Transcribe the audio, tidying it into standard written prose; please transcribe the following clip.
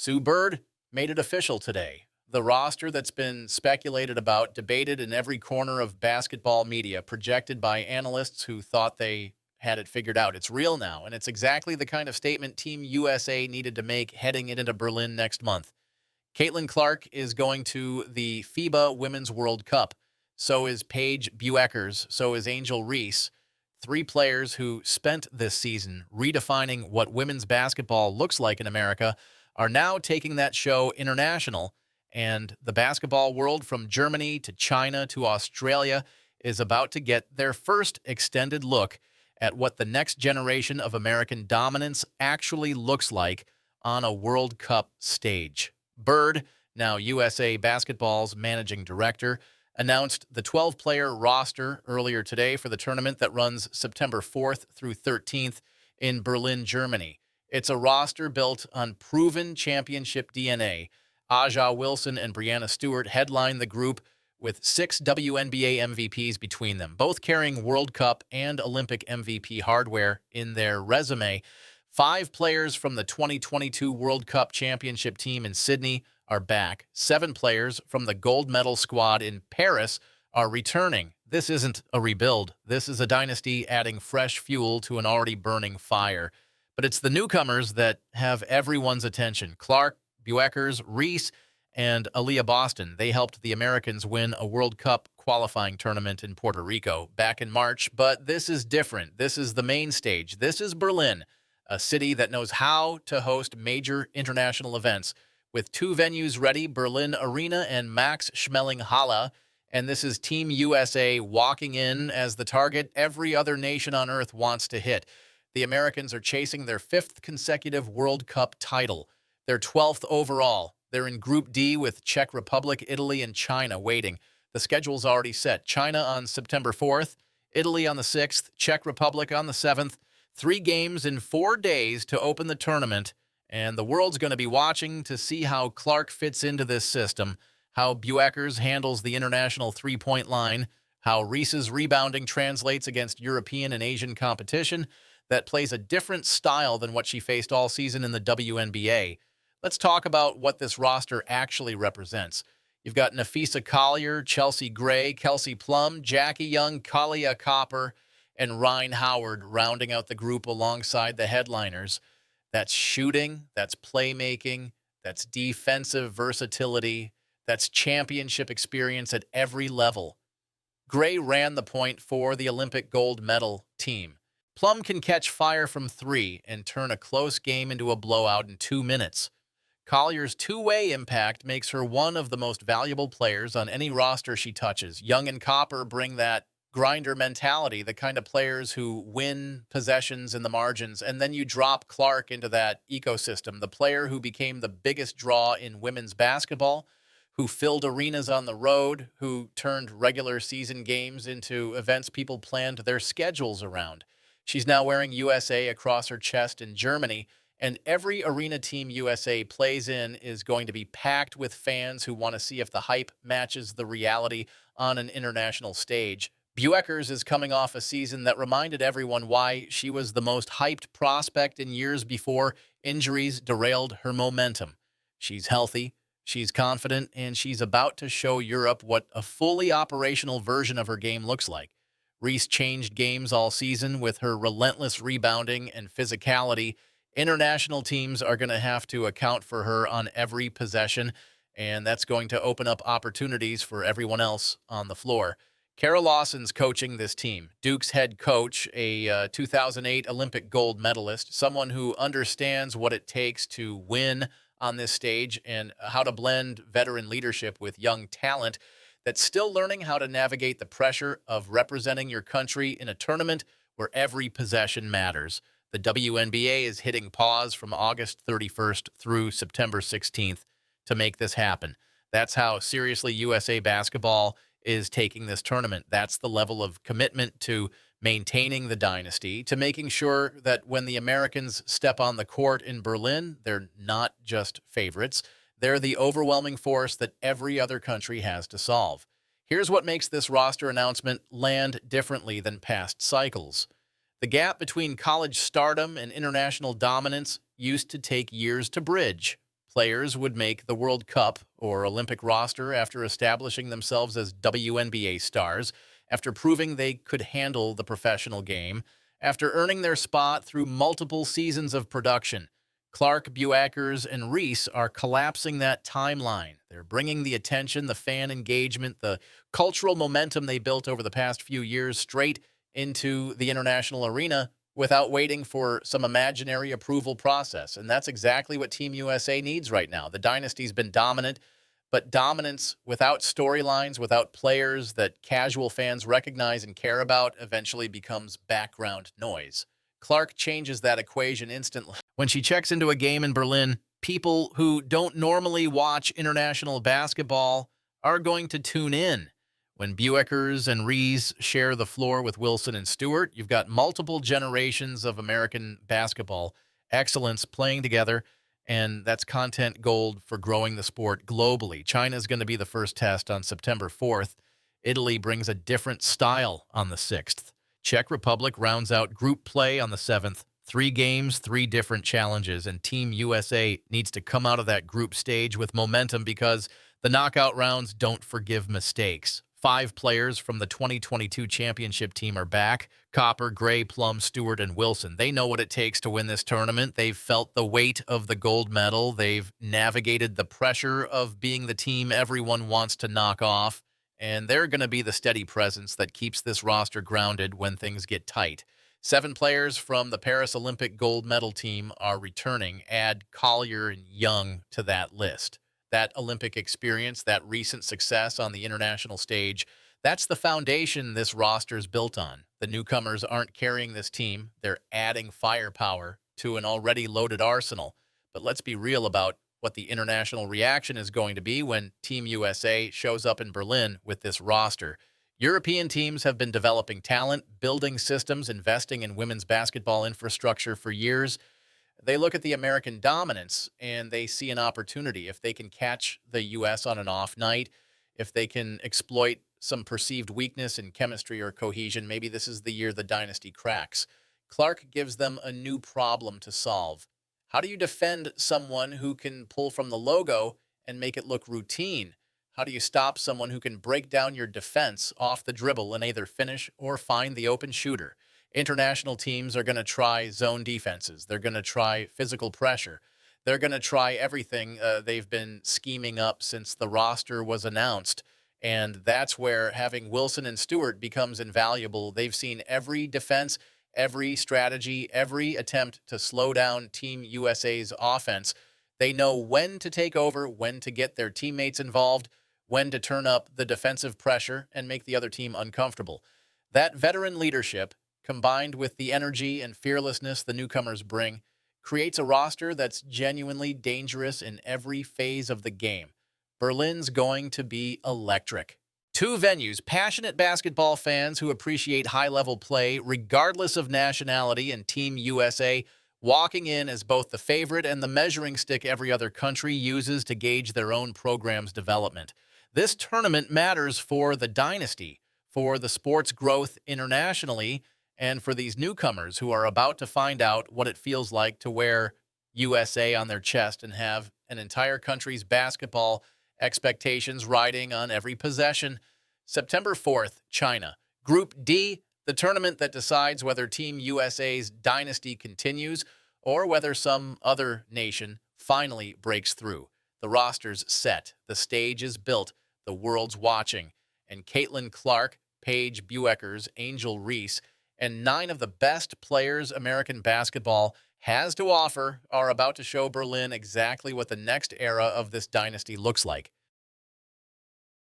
Sue Bird made it official today. The roster that's been speculated about, debated in every corner of basketball media, projected by analysts who thought they had it figured out. It's real now, and it's exactly the kind of statement Team USA needed to make heading into Berlin next month. Caitlin Clark is going to the FIBA Women's World Cup. So is Paige Bueckers. So is Angel Reese. Three players who spent this season redefining what women's basketball looks like in America are now taking that show international. And the basketball world, from Germany to China to Australia, is about to get their first extended look at what the next generation of American dominance actually looks like on a World Cup stage. Bird, now USA Basketball's managing director, announced the 12-player roster earlier today for the tournament that runs September 4th through 13th in Berlin, Germany. It's a roster built on proven championship DNA. Aja Wilson and Breanna Stewart headline the group with 6 WNBA MVPs between them, both carrying World Cup and Olympic MVP hardware in their resume. 5 players from the 2022 World Cup championship team in Sydney are back. 7 players from the gold medal squad in Paris are returning. This isn't a rebuild. This is a dynasty adding fresh fuel to an already burning fire. But it's the newcomers that have everyone's attention. Clark, Bueckers, Reese, and Aaliyah Boston. They helped the Americans win a World Cup qualifying tournament in Puerto Rico back in March. But this is different. This is the main stage. This is Berlin, a city that knows how to host major international events. With 2 venues ready, Berlin Arena and Max Schmeling Halle. And this is Team USA walking in as the target every other nation on earth wants to hit. The Americans are chasing their 5th consecutive World Cup title, their 12th overall. They're in Group D with Czech Republic, Italy, and China waiting. The schedule's already set. China on September 4th, Italy on the 6th, Czech Republic on the 7th. 3 games in 4 days to open the tournament. And the world's going to be watching to see how Clark fits into this system, how Bueckers handles the international three-point line, how Reese's rebounding translates against European and Asian competition that plays a different style than what she faced all season in the WNBA. Let's talk about what this roster actually represents. You've got Napheesa Collier, Chelsea Gray, Kelsey Plum, Jackie Young, Kalia Copper, and Ryan Howard rounding out the group alongside the headliners. That's shooting, that's playmaking, that's defensive versatility, that's championship experience at every level. Gray ran the point for the Olympic gold medal team. Plum can catch fire from 3 and turn a close game into a blowout in 2 minutes. Collier's two-way impact makes her one of the most valuable players on any roster she touches. Young and Copper bring that grinder mentality, the kind of players who win possessions in the margins, and then you drop Clark into that ecosystem, the player who became the biggest draw in women's basketball, who filled arenas on the road, who turned regular season games into events people planned their schedules around. She's now wearing USA across her chest in Germany, and every arena Team USA plays in is going to be packed with fans who want to see if the hype matches the reality on an international stage. Bueckers is coming off a season that reminded everyone why she was the most hyped prospect in years before injuries derailed her momentum. She's healthy, she's confident, and she's about to show Europe what a fully operational version of her game looks like. Reese changed games all season with her relentless rebounding and physicality. International teams are going to have to account for her on every possession, and that's going to open up opportunities for everyone else on the floor. Kara Lawson's coaching this team. Duke's head coach, a 2008 Olympic gold medalist, someone who understands what it takes to win on this stage and how to blend veteran leadership with young talent that's still learning how to navigate the pressure of representing your country in a tournament where every possession matters. The WNBA is hitting pause from August 31st through September 16th to make this happen. That's how seriously USA Basketball is taking this tournament. That's the level of commitment to maintaining the dynasty, to making sure that when the Americans step on the court in Berlin, they're not just favorites. They're the overwhelming force that every other country has to solve. Here's what makes this roster announcement land differently than past cycles. The gap between college stardom and international dominance used to take years to bridge. players would make the World Cup or Olympic roster after establishing themselves as WNBA stars, after proving they could handle the professional game, after earning their spot through multiple seasons of production. Clark, Bueckers, and Reese are collapsing that timeline. They're bringing the attention, the fan engagement, the cultural momentum they built over the past few years straight into the international arena without waiting for some imaginary approval process. And that's exactly what Team USA needs right now. The dynasty's been dominant, but dominance without storylines, without players that casual fans recognize and care about, eventually becomes background noise. Clark changes that equation instantly. When she checks into a game in Berlin, people who don't normally watch international basketball are going to tune in. When Bueckers and Reese share the floor with Wilson and Stewart, you've got multiple generations of American basketball excellence playing together, and that's content gold for growing the sport globally. China's going to be the first test on September 4th. Italy brings a different style on the 6th. Czech Republic rounds out group play on the 7th. 3 games, 3 different challenges, and Team USA needs to come out of that group stage with momentum because the knockout rounds don't forgive mistakes. 5 players from the 2022 championship team are back: Copper, Gray, Plum, Stewart, and Wilson. They know what it takes to win this tournament. They've felt the weight of the gold medal. They've navigated the pressure of being the team everyone wants to knock off, and they're going to be the steady presence that keeps this roster grounded when things get tight. 7 players from the Paris Olympic gold medal team are returning. Add Collier and Young to that list. That Olympic experience, that recent success on the international stage, that's the foundation this roster is built on. The newcomers aren't carrying this team. They're adding firepower to an already loaded arsenal. But let's be real about what the international reaction is going to be when Team USA shows up in Berlin with this roster. European teams have been developing talent, building systems, investing in women's basketball infrastructure for years. They look at the American dominance and they see an opportunity. If they can catch the U.S. on an off night, if they can exploit some perceived weakness in chemistry or cohesion, maybe this is the year the dynasty cracks. Clark gives them a new problem to solve. How do you defend someone who can pull from the logo and make it look routine? How do you stop someone who can break down your defense off the dribble and either finish or find the open shooter? International teams are going to try zone defenses. They're going to try physical pressure. They're going to try everything they've been scheming up since the roster was announced. And that's where having Wilson and Stewart becomes invaluable. They've seen every defense, every strategy, every attempt to slow down Team USA's offense. They know when to take over, when to get their teammates involved, when to turn up the defensive pressure and make the other team uncomfortable. That veteran leadership, combined with the energy and fearlessness the newcomers bring, creates a roster that's genuinely dangerous in every phase of the game. Berlin's going to be electric. 2 venues, passionate basketball fans who appreciate high-level play regardless of nationality, and Team USA walking in as both the favorite and the measuring stick every other country uses to gauge their own program's development. This tournament matters for the dynasty, for the sport's growth internationally, and for these newcomers who are about to find out what it feels like to wear USA on their chest and have an entire country's basketball expectations riding on every possession. September 4th, China. Group D, the tournament that decides whether Team USA's dynasty continues or whether some other nation finally breaks through. The roster's set, the stage is built, the world's watching, and Caitlin Clark, Paige Bueckers, Angel Reese, and 9 of the best players American basketball has to offer are about to show Berlin exactly what the next era of this dynasty looks like.